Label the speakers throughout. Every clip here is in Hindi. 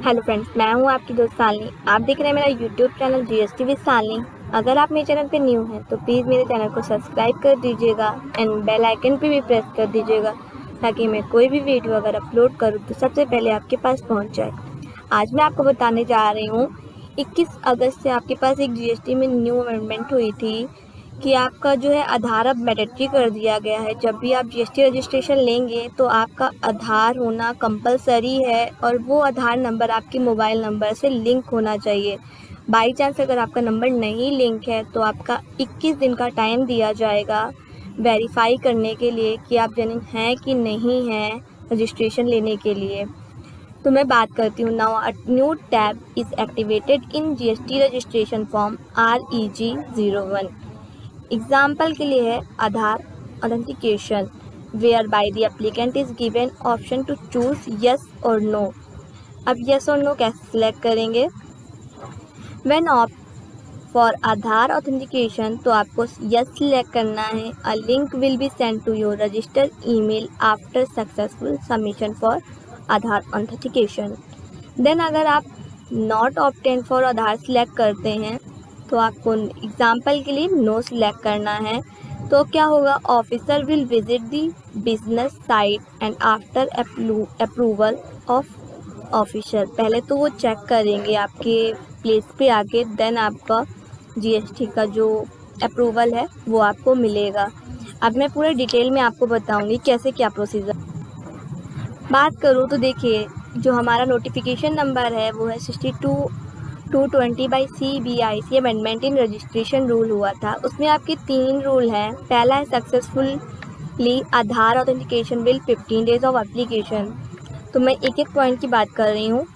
Speaker 1: हेलो फ्रेंड्स, मैं हूं आपकी दोस्त शालिनी। आप देख रहे हैं मेरा YouTube channel GST with Shalini. अगर आप मेरे चैनल पे न्यू हैं तो प्लीज़ मेरे चैनल को सब्सक्राइब कर दीजिएगा एंड बेल आइकन पे भी प्रेस कर दीजिएगा ताकि मैं कोई भी वीडियो अगर अपलोड करूं तो सबसे पहले आपके पास पहुंच जाए। आज मैं आपको बताने जा रही हूँ 21 अगस्त से आपके पास एक जीएसटी में न्यू अमेंडमेंट हुई थी कि आपका जो है आधार अब मैंडेटरी कर दिया गया है। जब भी आप जीएसटी रजिस्ट्रेशन लेंगे तो आपका आधार होना कंपलसरी है और वो आधार नंबर आपके मोबाइल नंबर से लिंक होना चाहिए। बाई चांस अगर आपका नंबर नहीं लिंक है तो आपका 21 दिन का टाइम दिया जाएगा वेरीफाई करने के लिए कि आप जेन्युइन हैं कि नहीं हैं रजिस्ट्रेशन लेने के लिए। तो मैं बात करती हूँ। Now a new tab is activated in GST registration form REG01। Example के लिए है Aadhaar authentication whereby the applicant is given option to choose yes और नो। अब यस और नो कैसे सिलेक्ट करेंगे? When opt for Aadhaar authentication तो आपको यस सिलेक्ट करना है। A link will be send to your registered email after successful submission for Aadhaar authentication. Then अगर आप not obtain for Aadhaar select करते हैं तो आपको एग्जाम्पल के लिए नो सिलेक्ट करना है। तो क्या होगा? Officer will visit the business site and after approval of officer. पहले तो वो चेक करेंगे आपके प्लेस पे आके, देन आपका जीएसटी का जो अप्रूवल है वो आपको मिलेगा। अब मैं पूरे डिटेल में आपको बताऊंगी कैसे क्या प्रोसीजर। बात करूँ तो देखिए, जो हमारा नोटिफिकेशन नंबर है वो है 62/220/CBIC amendment in registration rule हुआ था। उसमें आपके 3 रूल हैं। पहला है successfully Aadhaar authentication will 15 days of application. तो मैं एक एक पॉइंट की बात कर रही हूँ।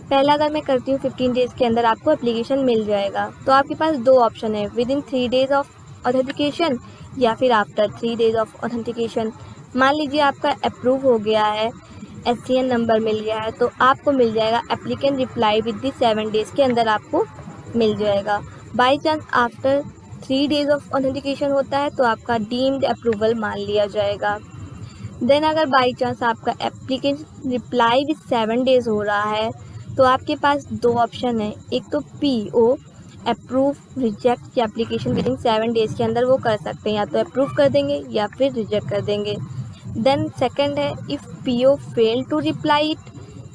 Speaker 1: पहला अगर मैं करती हूँ 15 डेज़ के अंदर आपको एप्लीकेशन मिल जाएगा। तो आपके पास 2 ऑप्शन है, with in 3 days of authentication या फिर आफ्टर 3 डेज ऑफ ऑथेंटिकेशन। मान लीजिए आपका अप्रूव हो गया है, SCN नंबर मिल गया है, तो आपको मिल जाएगा applicant reply with the 7 days के अंदर आपको मिल जाएगा। By chance after 3 days of authentication होता है तो आपका डीम्ड अप्रूवल मान लिया जाएगा। देन अगर बाई चांस आपका एप्लीकेशन रिप्लाई विद 7 डेज हो रहा है तो आपके पास 2 ऑप्शन है। एक तो PO अप्रूव रिजेक्ट की एप्लीकेशन विद इन 7 डेज़ के अंदर वो कर सकते हैं, या तो अप्रूव कर देंगे या फिर रिजेक्ट कर देंगे। देन सेकंड है if PO fail to reply it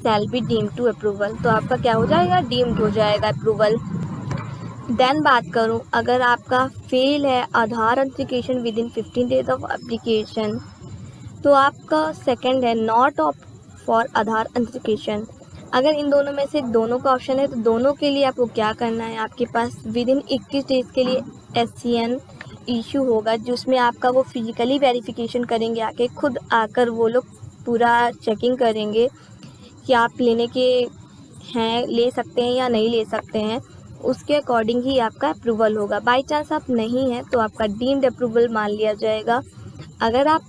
Speaker 1: shall be deemed to approval. तो आपका क्या हो जाएगा? डीम्ड हो जाएगा अप्रूवल। देन बात करूं, अगर आपका फेल है Aadhaar authentication within 15 days of application तो आपका सेकंड है not opt for Aadhaar authentication. अगर इन दोनों में से दोनों का ऑप्शन है तो दोनों के लिए आपको क्या करना है? आपके पास विद इन 21 डेज़ के लिए SCN इशू होगा, जिसमें आपका वो फिजिकली वेरिफिकेशन करेंगे, आके खुद आकर वो लोग पूरा चेकिंग करेंगे कि आप लेने के हैं, ले सकते हैं या नहीं ले सकते हैं। उसके अकॉर्डिंग ही आपका अप्रूवल होगा। बाई चांस आप नहीं हैं तो आपका डीम्ड अप्रूवल मान लिया जाएगा। अगर आप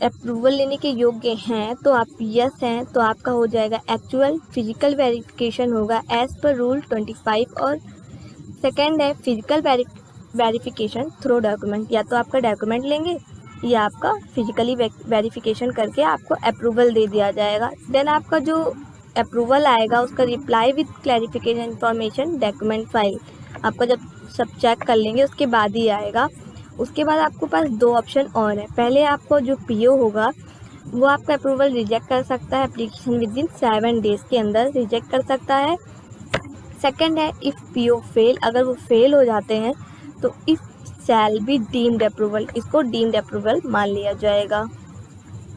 Speaker 1: अप्रूवल लेने के योग्य हैं तो आप यस हैं तो आपका हो जाएगा एक्चुअल फिजिकल वेरिफिकेशन होगा एज़ पर रूल 25। और सेकंड है फिजिकल वेरिफिकेशन थ्रू डॉक्यूमेंट। या तो आपका डॉक्यूमेंट लेंगे या आपका फिजिकली वेरिफिकेशन करके आपको अप्रूवल दे दिया जाएगा। देन आपका जो अप्रूवल आएगा उसका reply with clarification information document file आपका जब सब चेक कर लेंगे उसके बाद ही आएगा। उसके बाद आपको पास 2 ऑप्शन और है। पहले आपको जो PO होगा वो आपका अप्रूवल रिजेक्ट कर सकता है, एप्लीकेशन विद इन 7 डेज़ के अंदर रिजेक्ट कर सकता है। सेकंड है इफ़ PO फेल, अगर वो फेल हो जाते हैं तो if shell be deemed approval, इसको डीम्ड अप्रूवल मान लिया जाएगा।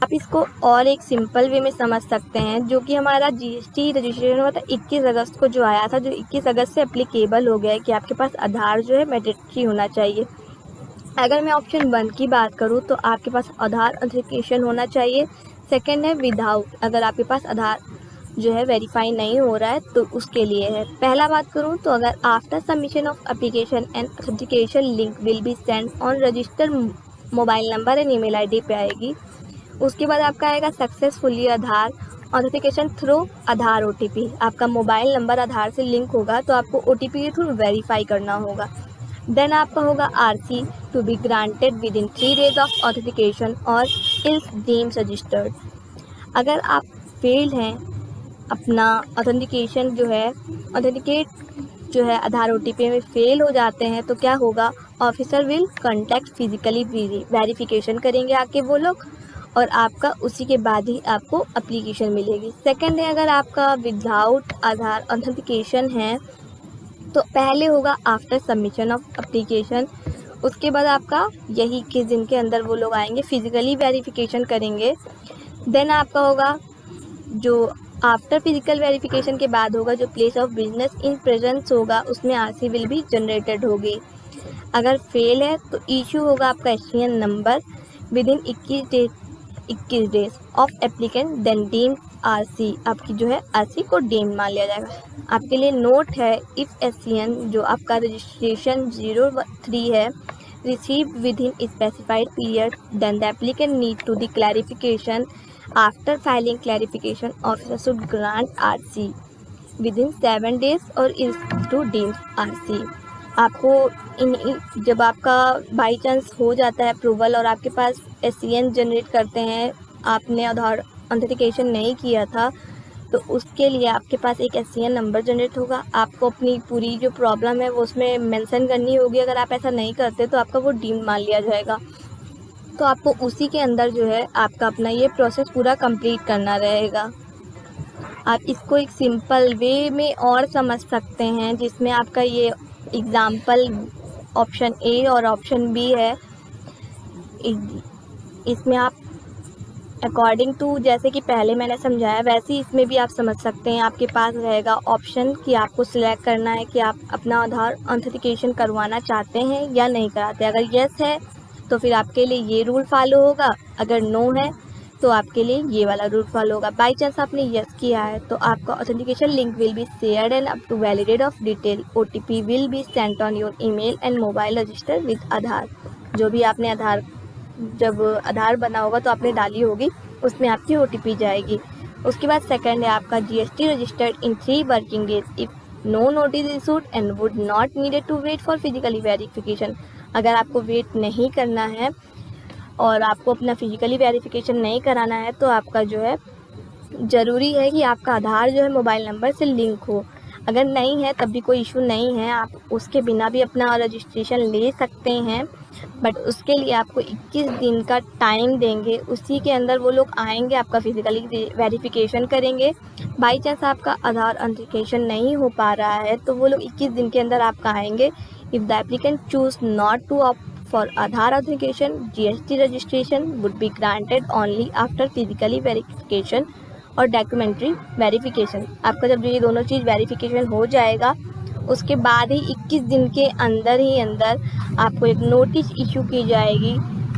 Speaker 1: आप इसको और एक सिंपल वे में समझ सकते हैं, जो कि हमारा GST रजिस्ट्रेशन हुआ था 21 अगस्त को जो आया था, जो 21 अगस्त से एप्लीकेबल हो गया है कि आपके पास आधार जो है मैंडेटरी होना चाहिए। अगर मैं ऑप्शन 1 की बात करूं तो आपके पास आधार ऑथेंटिकेशन होना चाहिए। सेकंड है विदाउट, अगर आपके पास आधार जो है वेरीफाई नहीं हो रहा है तो उसके लिए है। पहला बात करूं तो अगर after submission of application and authentication link will be send on registered mobile number and email ID पे आएगी। उसके बाद आपका आएगा सक्सेसफुली आधार ऑथेंटिकेशन थ्रू आधार OTP। आपका मोबाइल नंबर आधार से लिंक होगा तो आपको OTP के थ्रू वेरीफाई करना होगा। देन आपका होगा RC to be granted with in 3 days of authentication or else deemed registered. अगर आप फेल्ड हैं अपना ऑथेंटिकेशन जो है आधार OTP में फेल हो जाते हैं तो क्या होगा, officer will contact physically verification करेंगे आके वो लोग, और आपका उसी के बाद ही आपको एप्लीकेशन मिलेगी। सेकंड है, अगर आपका विदाउट आधार ऑथेंटिकेशन है तो पहले होगा आफ्टर सबमिशन ऑफ एप्लीकेशन, उसके बाद आपका यही 21 दिन के अंदर वो लोग आएंगे, फिजिकली वेरिफिकेशन करेंगे। देन आपका होगा जो आफ्टर फिजिकल वेरिफिकेशन के बाद होगा जो place of business in presence होगा, उसमें RC विल भी जनरेटेड होगी। अगर फेल है तो इशू होगा आपका SCN number with in 21 days of applicant, then deem RC, आपकी जो है RC को डीम मान लिया जाएगा। आपके लिए नोट है, इफ़ SCN जो आपका रजिस्ट्रेशन 03 है receive with in specified period, then the applicant need to the clarification, after filing clarification officer should grant RC with in 7 days or is to deem RC। आपको जब आपका बाई चांस हो जाता है अप्रूवल और आपके पास SCN जनरेट करते हैं, आपने आधार ऑथेंटिकेशन नहीं किया था, तो उसके लिए आपके पास एक SCN नंबर जनरेट होगा। आपको अपनी पूरी जो प्रॉब्लम है वो उसमें मेंशन करनी होगी। अगर आप ऐसा नहीं करते तो आपका वो डीम मान लिया जाएगा। तो आपको उसी के अंदर जो है आपका अपना ये प्रोसेस पूरा कंप्लीट करना रहेगा। आप इसको एक सिंपल वे में और समझ सकते हैं, जिसमें आपका ये एग्ज़ाम्पल ऑप्शन A और ऑप्शन B है। इसमें आप अकॉर्डिंग टू जैसे कि पहले मैंने समझाया वैसे ही इसमें भी आप समझ सकते हैं। आपके पास रहेगा ऑप्शन कि आपको सिलेक्ट करना है कि आप अपना आधार ऑथेंटिकेशन करवाना चाहते हैं या नहीं कराते। अगर येस है तो फिर आपके लिए ये रूल फॉलो होगा, अगर नो है तो आपके लिए ये वाला रूल फॉलो होगा। बाई चांस आपने येस किया है तो आपका authentication link will be shared and up to validate of detail OTP will be sent on your email and mobile register with Aadhaar. जो भी आपने जब आधार बना होगा तो आपने डाली होगी, उसमें आपकी OTP जाएगी। उसके बाद सेकंड है आपका GST registered in 3 working days if no notice issued and would not needed to wait for physically verification. अगर आपको वेट नहीं करना है और आपको अपना फिजिकली वेरिफिकेशन नहीं कराना है तो आपका जो है ज़रूरी है कि आपका आधार जो है मोबाइल नंबर से लिंक हो। अगर नहीं है तब भी कोई इशू नहीं है, आप उसके बिना भी अपना रजिस्ट्रेशन ले सकते हैं, बट उसके लिए आपको 21 दिन का टाइम देंगे। उसी के अंदर वो लोग आएंगे, आपका फिजिकली वेरिफिकेशन करेंगे। बाई चांस आपका आधार ऑथेंटिकेशन नहीं हो पा रहा है तो वो लोग 21 दिन के अंदर आपका आएंगे। If the applicant choose not to opt for Aadhaar authentication, GST registration would be granted only after physically verification और डॉक्यूमेंट्री वेरिफिकेशन। आपका जब ये दोनों चीज़ वेरिफिकेशन हो जाएगा उसके बाद ही 21 दिन के अंदर आपको एक नोटिस इशू की जाएगी,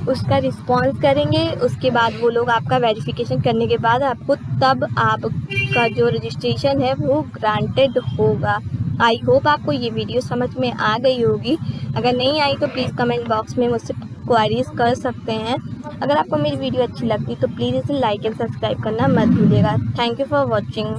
Speaker 1: उसका रिस्पॉन्स करेंगे। उसके बाद वो लोग आपका वेरिफिकेशन करने के बाद आपको तब आपका जो रजिस्ट्रेशन है वो ग्रांटेड होगा। आई होप आपको ये वीडियो समझ में आ गई होगी। अगर नहीं आई तो प्लीज़ कमेंट बॉक्स में मुझसे क्वेरीज कर सकते हैं। अगर आपको मेरी वीडियो अच्छी लगती तो प्लीज़ इसे लाइक एंड सब्सक्राइब करना मत भूलिएगा। Thank you for watching.